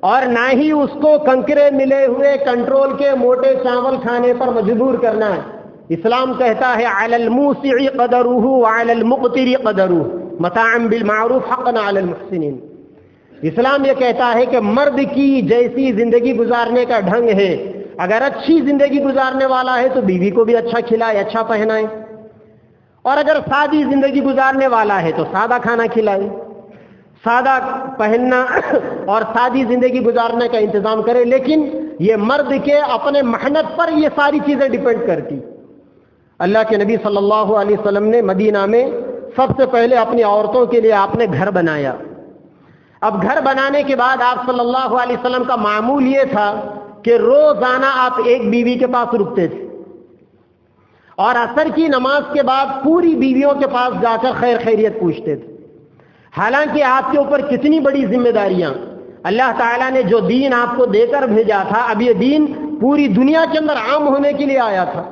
اور نہ ہی اس کو کنکرے ملے ہوئے کنٹرول کے موٹے چاول کھانے پر مجبور کرنا ہے۔ اسلام کہتا ہے علی الموسع قدرہ وعلی المقتر قدرہ متاعا بالمعروف حقا علی المحسنین۔ اسلام یہ کہتا ہے کہ مرد کی جیسی زندگی گزارنے کا ڈھنگ ہے، اگر اچھی زندگی گزارنے والا ہے تو بیوی کو بھی اچھا کھلائے، اچھا پہنائے، اور اگر سادی زندگی گزارنے والا ہے تو سادہ کھانا کھلائے، سادہ پہننا اور سادی زندگی گزارنے کا انتظام کرے۔ لیکن یہ مرد کے اپنے محنت پر یہ ساری چیزیں ڈیپینڈ کرتی۔ اللہ کے نبی صلی اللہ علیہ وسلم نے مدینہ میں سب سے پہلے اپنی عورتوں کے لیے آپ نے گھر بنایا۔ اب گھر بنانے کے بعد آپ صلی اللہ علیہ وسلم کا معمول یہ تھا کہ روزانہ آپ ایک بیوی کے پاس رکتے تھے، اور عصر کی نماز کے بعد پوری بیویوں کے پاس جا کر خیر خیریت پوچھتے تھے۔ حالانکہ آپ کے اوپر کتنی بڑی ذمہ داریاں، اللہ تعالیٰ نے جو دین آپ کو دے کر بھیجا تھا، اب یہ دین پوری دنیا کے اندر عام ہونے کے لیے آیا تھا،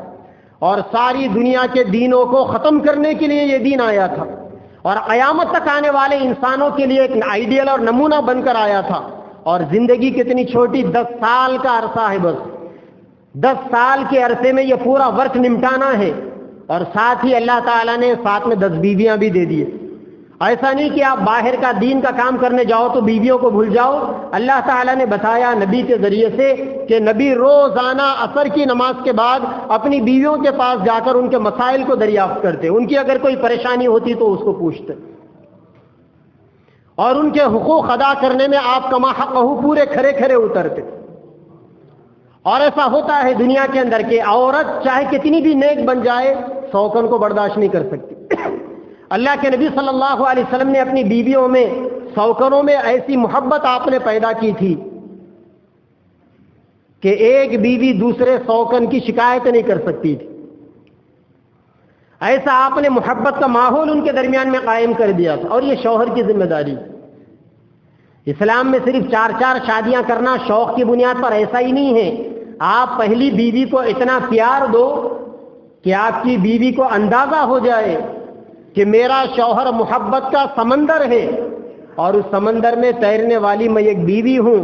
اور ساری دنیا کے دینوں کو ختم کرنے کے لیے یہ دین آیا تھا، اور قیامت تک آنے والے انسانوں کے لیے ایک آئیڈیل اور نمونہ بن کر آیا تھا۔ اور زندگی کتنی چھوٹی، 10 سال کا عرصہ ہے، بس 10 سال کے عرصے میں یہ پورا ورک نمٹانا ہے، اور ساتھ ہی اللہ تعالیٰ نے ساتھ میں 10 بیویاں بھی دے دیے۔ ایسا نہیں کہ آپ باہر کا دین کا کام کرنے جاؤ تو بیویوں کو بھول جاؤ۔ اللہ تعالیٰ نے بتایا نبی کے ذریعے سے کہ نبی روزانہ عصر کی نماز کے بعد اپنی بیویوں کے پاس جا کر ان کے مسائل کو دریافت کرتے، ان کی اگر کوئی پریشانی ہوتی تو اس کو پوچھتے، اور ان کے حقوق ادا کرنے میں آپ کما حقہ پورے کھرے کھرے اترتے۔ اور ایسا ہوتا ہے دنیا کے اندر کہ عورت چاہے کتنی بھی نیک بن جائے، شوکن کو برداشت نہیں کر سکتی۔ اللہ کے نبی صلی اللہ علیہ وسلم نے اپنی بیویوں میں، شوکنوں میں ایسی محبت آپ نے پیدا کی تھی کہ ایک بیوی دوسرے شوکن کی شکایت نہیں کر سکتی تھی۔ ایسا آپ نے محبت کا ماحول ان کے درمیان میں قائم کر دیا تھا، اور یہ شوہر کی ذمہ داری۔ اسلام میں صرف 4 شادیاں کرنا شوق کی بنیاد پر ایسا ہی نہیں ہے۔ آپ پہلی بیوی کو اتنا پیار دو کہ آپ کی بیوی کو اندازہ ہو جائے کہ میرا شوہر محبت کا سمندر ہے، اور اس سمندر میں تیرنے والی میں ایک بیوی ہوں،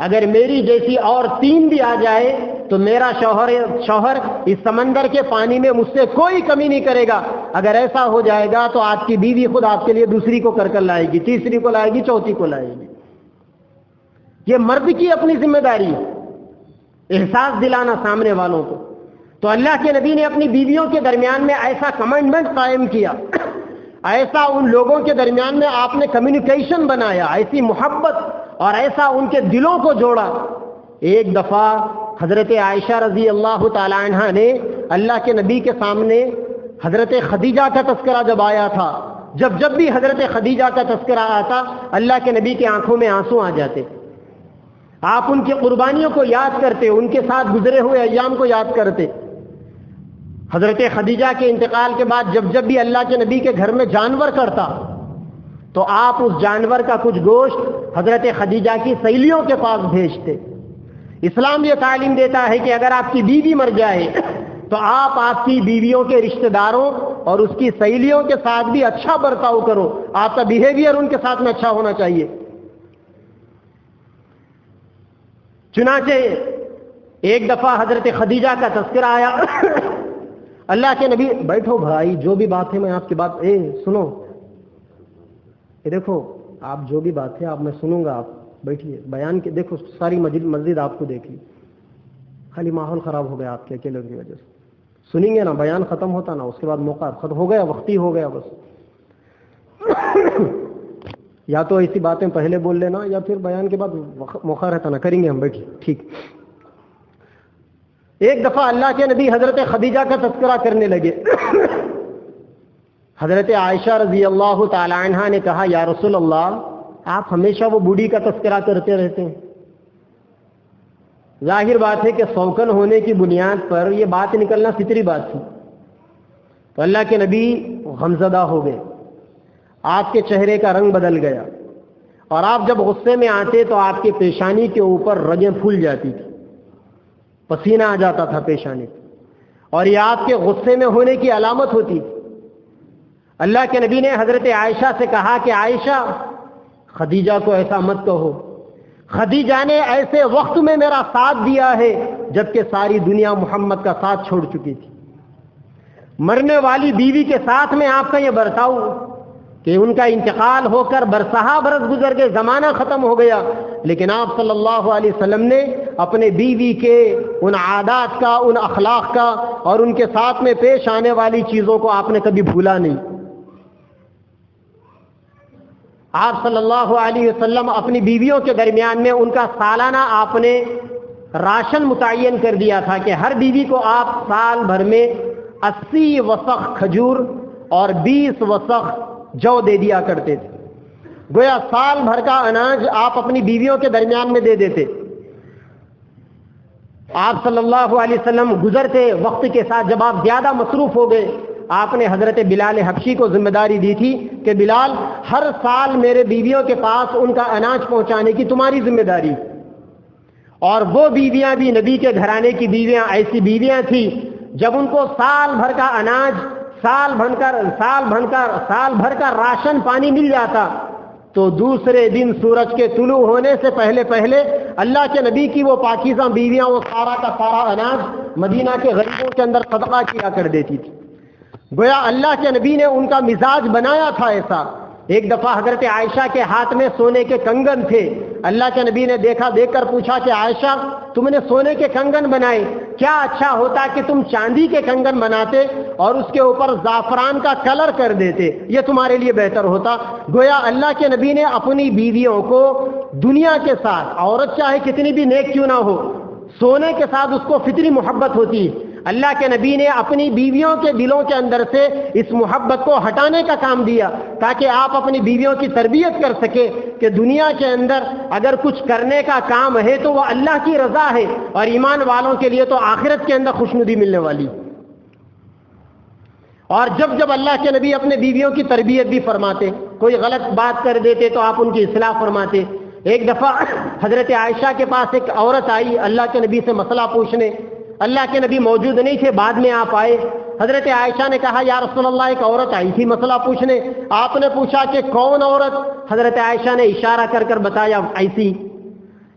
اگر میری جیسی اور 3 بھی آ جائے تو میرا شوہر اس سمندر کے پانی میں مجھ سے کوئی کمی نہیں کرے گا۔ اگر ایسا ہو جائے گا تو آپ کی بیوی خود آپ کے لیے دوسری کو کر لائے گی، تیسری کو لائے گی، چوتھی کو لائے گی۔ یہ مرد کی اپنی ذمہ داری ہے، احساس دلانا سامنے والوں کو۔ تو اللہ کے نبی نے اپنی بیویوں کے درمیان میں ایسا کمٹمنٹ قائم کیا، ایسا ان لوگوں کے درمیان میں آپ نے کمیونیکیشن بنایا، ایسی محبت، اور ایسا ان کے دلوں کو جوڑا۔ ایک دفعہ حضرت عائشہ رضی اللہ تعالی عنہا نے اللہ کے نبی کے سامنے حضرت خدیجہ کا تذکرہ جب آیا تھا، جب بھی حضرت خدیجہ کا تذکرہ آتا اللہ کے نبی کی آنکھوں میں آنسو آ جاتے. آپ ان کی قربانیوں کو یاد کرتے, ان کے ساتھ گزرے ہوئے ایام کو یاد کرتے. حضرت خدیجہ کے انتقال کے بعد جب بھی اللہ کے نبی کے گھر میں جانور کٹتا تو آپ اس جانور کا کچھ گوشت حضرت خدیجہ کی سہیلیوں کے پاس بھیجتے. اسلام یہ تعلیم دیتا ہے کہ اگر آپ کی بیوی مر جائے تو آپ کی بیویوں کے رشتہ داروں اور اس کی سہیلیوں کے ساتھ بھی اچھا برتاؤ کرو. آپ کا بیہیویئر ان کے ساتھ میں اچھا ہونا چاہیے. چنانچہ ایک دفعہ حضرت خدیجہ کا تذکرہ آیا. اللہ کے نبی, بیٹھو بھائی, جو بھی بات ہے میں آپ کی بات, سنو, دیکھو آپ جو بھی بات ہے آپ میں سنوں گا, آپ بیٹھیے. بیان کے دیکھو ساری مسجد آپ کو دیکھ لی, خالی ماحول خراب ہو گیا آپ کے اکیلے کی وجہ سے. سنیں گے نا, بیان ختم ہوتا نا, اس کے بعد موقع ختم ہو گیا, وقتی ہو گیا بس. یا تو ایسی باتیں پہلے بول لینا یا پھر بیان کے بعد موقع رہتا نا, کریں گے ہم, بیٹھیے ٹھیک. ایک دفعہ اللہ کے نبی حضرت خدیجہ کا تذکرہ کرنے لگے. حضرت عائشہ رضی اللہ تعالی عنہا نے کہا, یا رسول اللہ, آپ ہمیشہ وہ بوڑھی کا تذکرہ کرتے رہتے ہیں. ظاہر بات ہے کہ سوکن ہونے کی بنیاد پر یہ بات نکلنا فطری بات تھی. تو اللہ کے نبی غمزدہ ہو گئے, آپ کے چہرے کا رنگ بدل گیا, اور آپ جب غصے میں آتے تو آپ کی پیشانی کے اوپر رگیں پھول جاتی تھی, پسینہ آ جاتا تھا پیشانی, اور یہ آپ کے غصے میں ہونے کی علامت ہوتی تھی. اللہ کے نبی نے حضرت عائشہ سے کہا کہ عائشہ, خدیجہ کو ایسا مت کہو, خدیجہ نے ایسے وقت میں میرا ساتھ دیا ہے جبکہ ساری دنیا محمد کا ساتھ چھوڑ چکی تھی. مرنے والی بیوی کے ساتھ میں آپ کا یہ برتاؤ کہ ان کا انتقال ہو کر برسہ برس گزر گئے, زمانہ ختم ہو گیا, لیکن آپ صلی اللہ علیہ وسلم نے اپنے بیوی کے ان عادات کا, ان اخلاق کا اور ان کے ساتھ میں پیش آنے والی چیزوں کو آپ نے کبھی بھولا نہیں. آپ صلی اللہ علیہ وسلم اپنی بیویوں کے درمیان میں ان کا سالانہ آپ نے راشن متعین کر دیا تھا کہ ہر بیوی کو آپ سال بھر میں 80 وسخ کھجور اور 20 وسخ جو دے دیا کرتے تھے. گویا سال بھر کا اناج آپ اپنی بیویوں کے درمیان میں دے دیتے. آپ صلی اللہ علیہ وسلم گزرتے وقت کے ساتھ جب آپ زیادہ مصروف ہو گئے, آپ نے حضرت بلال حبشی کو ذمہ داری دی تھی کہ بلال, ہر سال میرے بیویوں کے پاس ان کا اناج پہنچانے کی تمہاری ذمہ داری. اور وہ بیویاں بھی نبی کے گھرانے کی بیویاں ایسی بیویاں تھیں جب ان کو سال بھر کا اناج, سال بھر کا راشن پانی مل جاتا تو دوسرے دن سورج کے طلوع ہونے سے پہلے اللہ کے نبی کی وہ پاکیزہ بیویاں وہ سارا کا سارا اناج مدینہ کے غریبوں کے اندر صدقہ کیا کر دیتی تھی. گویا اللہ کے نبی نے ان کا مزاج بنایا تھا ایسا. ایک دفعہ حضرت عائشہ کے ہاتھ میں سونے کے کنگن تھے. اللہ کے نبی نے دیکھ کر پوچھا کہ عائشہ, تم نے سونے کے کنگن بنائے, کیا اچھا ہوتا کہ تم چاندی کے کنگن بناتے اور اس کے اوپر زعفران کا کلر کر دیتے, یہ تمہارے لیے بہتر ہوتا. گویا اللہ کے نبی نے اپنی بیویوں کو دنیا کے ساتھ, عورت چاہے کتنی بھی نیک کیوں نہ ہو, سونے کے ساتھ اس کو فطری محبت ہوتی. اللہ کے نبی نے اپنی بیویوں کے دلوں کے اندر سے اس محبت کو ہٹانے کا کام دیا تاکہ آپ اپنی بیویوں کی تربیت کر سکے کہ دنیا کے اندر اگر کچھ کرنے کا کام ہے تو وہ اللہ کی رضا ہے, اور ایمان والوں کے لیے تو آخرت کے اندر خوشنودی ملنے والی. اور جب اللہ کے نبی اپنے بیویوں کی تربیت بھی فرماتے, کوئی غلط بات کر دیتے تو آپ ان کی اصلاح فرماتے. ایک دفعہ حضرت عائشہ کے پاس ایک عورت آئی اللہ کے نبی سے مسئلہ پوچھنے. اللہ کے نبی موجود نہیں تھے, بعد میں آپ آئے. حضرت عائشہ نے کہا, یا رسول اللہ, ایک عورت آئی تھی مسئلہ پوچھنے. آپ نے پوچھا کہ کون عورت؟ حضرت عائشہ نے اشارہ کر بتایا ایسی.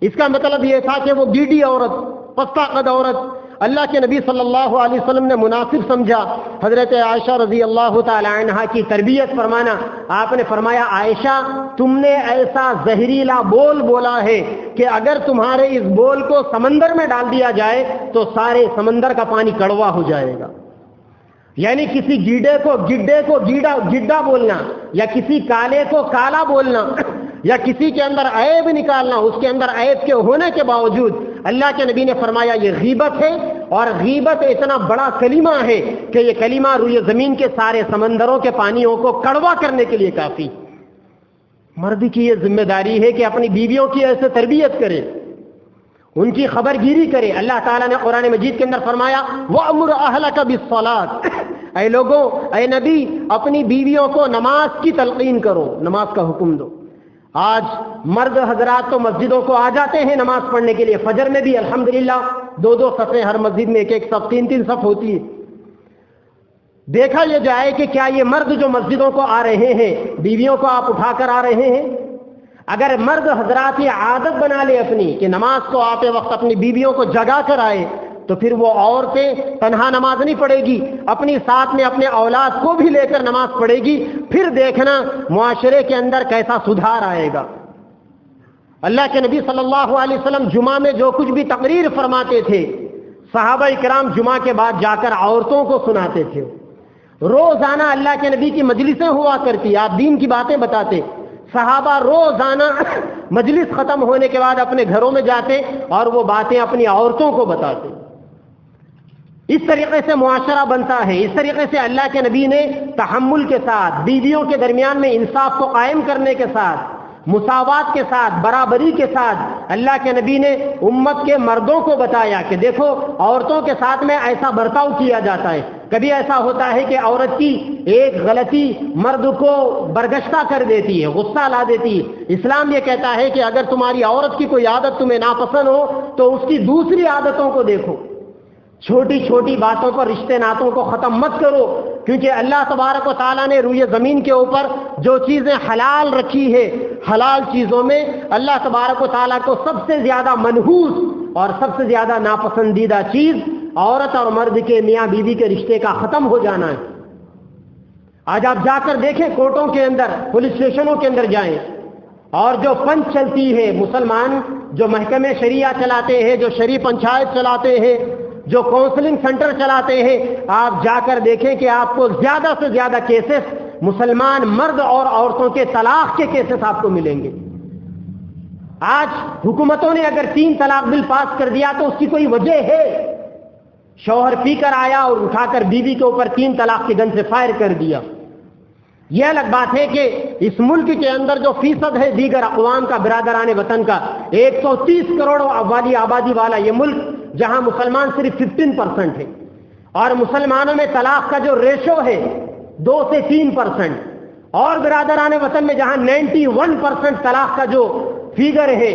اس کا مطلب یہ تھا کہ وہ گیڈی عورت, پستہ قد عورت. اللہ کے نبی صلی اللہ علیہ وسلم نے مناسب سمجھا حضرت عائشہ رضی اللہ تعالی عنہا کی تربیت فرمانا. آپ نے فرمایا, عائشہ, تم نے ایسا زہریلا بول بولا ہے کہ اگر تمہارے اس بول کو سمندر میں ڈال دیا جائے تو سارے سمندر کا پانی کڑوا ہو جائے گا. یعنی کسی گڈے کو گڈا بولنا, یا کسی کالے کو کالا بولنا, یا کسی کے اندر عیب نکالنا, اس کے اندر عیب کے ہونے کے باوجود اللہ کے نبی نے فرمایا یہ غیبت ہے، اور غیبت اتنا بڑا کلمہ ہے کہ یہ کلمہ روئے زمین کے سارے سمندروں کے پانیوں کو کڑوا کرنے کے لیے کافی۔ مرد کی یہ ذمہ داری ہے کہ اپنی بیویوں کی ایسے تربیت کرے، ان کی خبر گیری کرے۔ اللہ تعالیٰ نے قرآن مجید کے اندر فرمایا وَأْمُرْ أَهْلَكَ بِالصَّلَاةِ، اے لوگوں، اے نبی، اپنی بیویوں کو نماز کی تلقین کرو، نماز کا حکم دو۔ آج مرد حضرات تو مسجدوں کو آ جاتے ہیں نماز پڑھنے کے لیے، فجر میں بھی الحمدللہ 2 صفیں ہر مسجد میں، 1 صف 3 صف ہوتی ہے۔ دیکھا یہ جائے کہ کیا یہ مرد جو مسجدوں کو آ رہے ہیں بیویوں کو آپ اٹھا کر آ رہے ہیں؟ اگر مرد حضرات یہ عادت بنا لے اپنی کہ نماز کو آتے وقت اپنی بیویوں کو جگا کر آئے، تو پھر وہ عورتیں تنہا نماز نہیں پڑھے گی، اپنی ساتھ میں اپنے اولاد کو بھی لے کر نماز پڑھے گی۔ پھر دیکھنا معاشرے کے اندر کیسا سدھار آئے گا۔ اللہ کے نبی صلی اللہ علیہ وسلم جمعہ میں جو کچھ بھی تقریر فرماتے تھے، صحابہ کرام جمعہ کے بعد جا کر عورتوں کو سناتے تھے۔ روزانہ اللہ کے نبی کی مجلسیں ہوا کرتی، آپ دین کی باتیں بتاتے، صحابہ روزانہ مجلس ختم ہونے کے بعد اپنے گھروں میں جاتے اور وہ باتیں اپنی عورتوں کو بتاتے۔ اس طریقے سے معاشرہ بنتا ہے، اس طریقے سے اللہ کے نبی نے تحمل کے ساتھ، بیویوں کے درمیان میں انصاف کو قائم کرنے کے ساتھ، مساوات کے ساتھ، برابری کے ساتھ، اللہ کے نبی نے امت کے مردوں کو بتایا کہ دیکھو عورتوں کے ساتھ میں ایسا برتاؤ کیا جاتا ہے۔ کبھی ایسا ہوتا ہے کہ عورت کی ایک غلطی مرد کو برگشتہ کر دیتی ہے، غصہ لا دیتی ہے۔ اسلام یہ کہتا ہے کہ اگر تمہاری عورت کی کوئی عادت تمہیں ناپسند ہو تو اس کی دوسری عادتوں کو دیکھو، چھوٹی چھوٹی باتوں پر رشتے ناتوں کو ختم مت کرو، کیونکہ اللہ تبارک و تعالیٰ نے روئے زمین کے اوپر جو چیزیں حلال رکھی ہے، حلال چیزوں میں اللہ تبارک و تعالیٰ کو سب سے زیادہ منحوس اور سب سے زیادہ ناپسندیدہ چیز عورت اور مرد کے میاں بیوی کے رشتے کا ختم ہو جانا ہے۔ آج آپ جا کر دیکھیں کورٹوں کے اندر، پولیس اسٹیشنوں کے اندر جائیں، اور جو پنچ چلتی ہے، مسلمان جو محکمے شریعہ چلاتے ہیں، جو شریع پنچایت چلاتے ہیں، جو کونسلنگ سینٹر چلاتے ہیں، آپ جا کر دیکھیں کہ آپ کو زیادہ سے زیادہ کیسز مسلمان مرد اور عورتوں کے طلاق کے کیسز آپ کو ملیں گے۔ آج حکومتوں نے اگر 3 طلاق بل پاس کر دیا تو اس کی کوئی وجہ ہے؟ شوہر پی کر آیا اور اٹھا کر بیوی کے اوپر 3 طلاق کی گن سے فائر کر دیا۔ یہ الگ بات ہے کہ اس ملک کے اندر جو فیصد ہے دیگر اقوام کا، برادران وطن کا، 130 کروڑ والی آبادی والا یہ ملک، جہاں مسلمان صرف 15% ہے، اور مسلمانوں میں طلاق کا جو ریشو ہے 2 سے 3%، اور برادران وطن میں جہاں 91% طلاق کا جو فیگر ہے،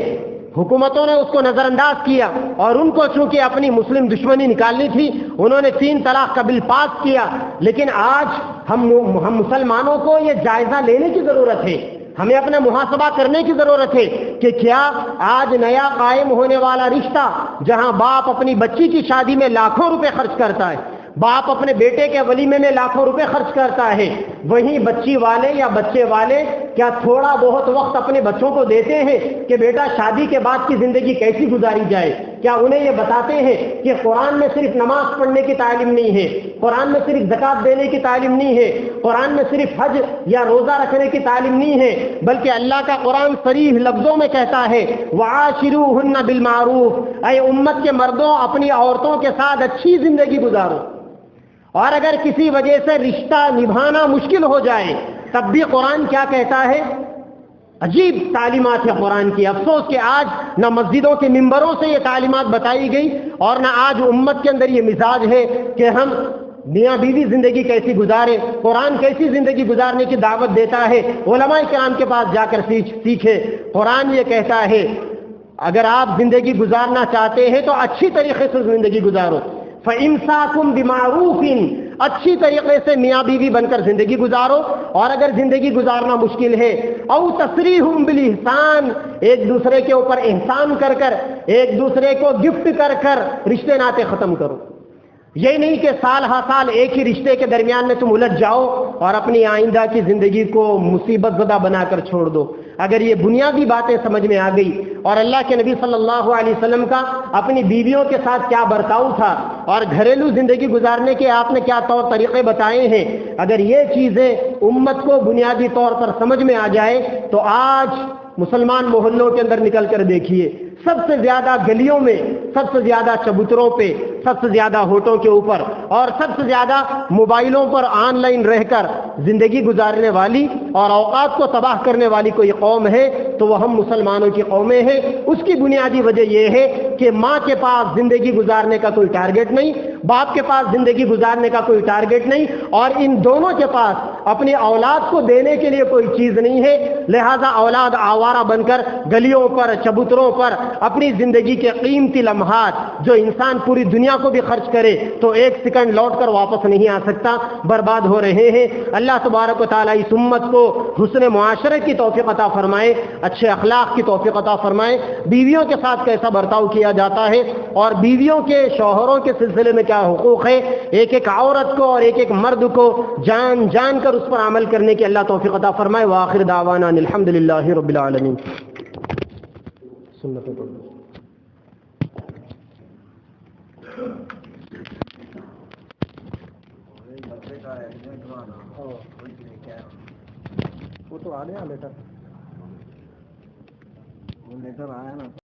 حکومتوں نے اس کو نظر انداز کیا، اور ان کو چونکہ اپنی مسلم دشمنی نکالنی تھی، انہوں نے 3 طلاق کا بل پاس کیا۔ لیکن آج ہم مسلمانوں کو یہ جائزہ لینے کی ضرورت ہے، ہمیں اپنا محاسبہ کرنے کی ضرورت ہے کہ کیا آج نیا قائم ہونے والا رشتہ، جہاں باپ اپنی بچی کی شادی میں لاکھوں روپے خرچ کرتا ہے، باپ اپنے بیٹے کے ولیمے میں لاکھوں روپے خرچ کرتا ہے، وہیں بچی والے یا بچے والے کیا تھوڑا بہت وقت اپنے بچوں کو دیتے ہیں کہ بیٹا شادی کے بعد کی زندگی کیسی گزاری جائے؟ کیا انہیں یہ بتاتے ہیں کہ قرآن میں صرف نماز پڑھنے کی تعلیم نہیں ہے، قرآن میں صرف زکوٰۃ دینے کی تعلیم نہیں ہے، قرآن میں صرف حج یا روزہ رکھنے کی تعلیم نہیں ہے، بلکہ اللہ کا قرآن صریح لفظوں میں کہتا ہے وَعَاشِرُوهُنَّ بِالْمَعْرُوفِ، اے امت کے مردوں اپنی عورتوں کے ساتھ اچھی زندگی گزارو، اور اگر کسی وجہ سے رشتہ نبھانا مشکل ہو جائے تب بھی قرآن کیا کہتا ہے؟ عجیب تعلیمات ہے قرآن کی۔ افسوس کہ آج نہ مسجدوں کے ممبروں سے یہ تعلیمات بتائی گئی، اور نہ آج امت کے اندر یہ مزاج ہے کہ ہم میاں بیوی زندگی کیسی گزارے۔ قرآن کیسی زندگی گزارنے کی دعوت دیتا ہے، علماء کرام کے پاس جا کر سیکھے۔ قرآن یہ کہتا ہے اگر آپ زندگی گزارنا چاہتے ہیں تو اچھی طریقے سے زندگی گزارو، فَإِمْسَاكُمْ بِمَعْرُوفٍ، اچھی طریقے سے میاں بیوی بن کر زندگی گزارو، اور اگر زندگی گزارنا مشکل ہے او تسریحٌ بالإحسان، ایک دوسرے کے اوپر احسان کر کر، ایک دوسرے کو گفٹ کر کر رشتے ناتے ختم کرو۔ یہ نہیں کہ سال ہر سال ایک ہی رشتے کے درمیان میں تم الجھ جاؤ اور اپنی آئندہ کی زندگی کو مصیبت زدہ بنا کر چھوڑ دو۔ اگر یہ بنیادی باتیں سمجھ میں آ گئی، اور اللہ کے نبی صلی اللہ علیہ وسلم کا اپنی بیویوں کے ساتھ کیا برتاؤ تھا، اور گھریلو زندگی گزارنے کے آپ نے کیا طور طریقے بتائے ہیں، اگر یہ چیزیں امت کو بنیادی طور پر سمجھ میں آ جائے تو آج مسلمان محلوں کے اندر نکل کر دیکھیے سب سے زیادہ گلیوں میں، سب سے زیادہ چبوتروں پہ، سب سے زیادہ ہوٹوں کے اوپر اور سب سے زیادہ موبائلوں پر آن لائن رہ کر زندگی گزارنے والی اور اوقات کو تباہ کرنے والی کوئی قوم ہے تو وہ ہم مسلمانوں کی قومیں ہیں۔ اس کی بنیادی وجہ یہ ہے کہ ماں کے پاس زندگی گزارنے کا کوئی ٹارگٹ نہیں، باپ کے پاس زندگی گزارنے کا کوئی ٹارگٹ نہیں، اور ان دونوں کے پاس اپنی اولاد کو دینے کے لیے کوئی چیز نہیں ہے، لہذا اولاد آوارہ بن کر گلیوں پر، چبوتروں پر اپنی زندگی کے قیمتی لمحات جو انسان پوری دنیا کو بھی خرچ کرے تو ایک سیکنڈ لوٹ کر واپس نہیں آ سکتا، برباد ہو رہے ہیں۔ اللہ تبارک و تعالیٰ اس امت کو حسن معاشرے کی توفیق عطا فرمائے، اچھے اخلاق کی توفیق عطا فرمائے، بیویوں کے ساتھ کیسا برتاؤ کیا جاتا ہے اور بیویوں کے شوہروں کے سلسلے میں کیا حقوق ہے، ایک ایک عورت کو اور ایک ایک مرد کو جان جان کر اس پر عمل کرنے کی اللہ توفیق عطا فرمائے۔ وآخر دعوانا الحمدللہ رب العالمین۔ وہ تو آ گیا لیٹر، وہ لیٹر آیا نا۔